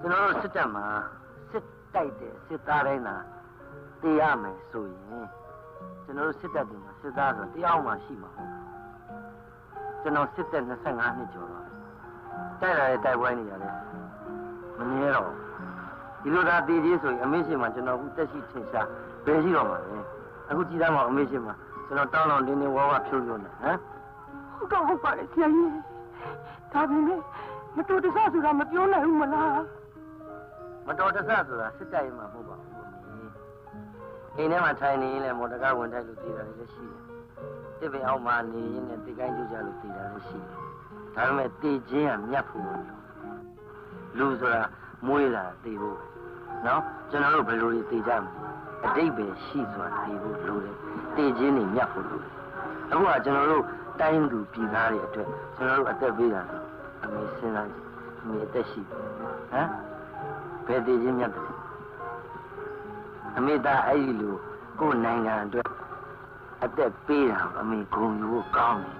ကျွန်တော်တို့စစ်တပ်မှာစစ်တိုက်တဲ့စစ်သားတိုင်းသာတေးရမယ်ဆိုရင်ကျွန်တော်တို့စစ်တပ်တွေမှာစစ်သားဆိုတရားမှရှိမှာဟုတ်ကျွန်တော်စစ်တပ်25နှစ်ကျော်တော့တိုက်ရတဲ့တိုက်ပွဲနေရတယ်မနည်းတော့ဒီလိုသာတည်ကြီးဆိုရင်အမေရှင်မှာကျွန်တော်အခုတက်ရှိထင်ရှားဘယ်ရှိတော့မှာလဲအခုကြည်သားမအမေရှင်မှာကျွန်တော်တောင်းတောင်းတင်းတင်းဝါဝဖြိုးဖြိုးနေဟမ်ဟုတ်တော့ဟုတ်ပါတယ်ဆရာကြီးဒါပေမဲ့မတော်တဆဆိုတာမပြောနိုင်ဘူးမလားမတော်တဆဆိုတာစစ်တပ်ရင်မှာမဟုတ်ပါဘူးအိမ်ထဲမှာထိုင်နေရင်လည်းမော်တကားဝင်တိုက်လို့တည်တာလည်းရှိတယ်တစ်ပင်အောက်မှာနေရင်လည်းတိတ်ကိုင်းကြကြလို့တည်တာလည်းရှိတယ်ဒါပေမဲ့တည်ခြင်းကမြတ်ဖို့လို့လူဆိုတာမွေးလာတည်ဖို့ပဲနော်ကျွန်တော်တို့ဘယ်လိုတည်ကြမလဲအတိတ်ပဲရှိဆိုတာတည်ဖို့လိုတယ်တည်ခြင်းနေမြတ်ဖို့လိုတယ်အခုကကျွန်တော်တို့တိုင်းသူပြည်သားတွေအတွက်ကျွန်တော်တို့အသက်ပေးတာအမေစဉ်းစားကြည့်အမေအသက်ရှိဟမ်ဘယ်တည်ခြင်းမြတ်တယ်အမေသားအဲ့ဒီလိုကိုယ်နိုင်ငံအတွက်အသက်ပေးတာအမေဂုဏ်ယူဖို့ကောင်းတယ်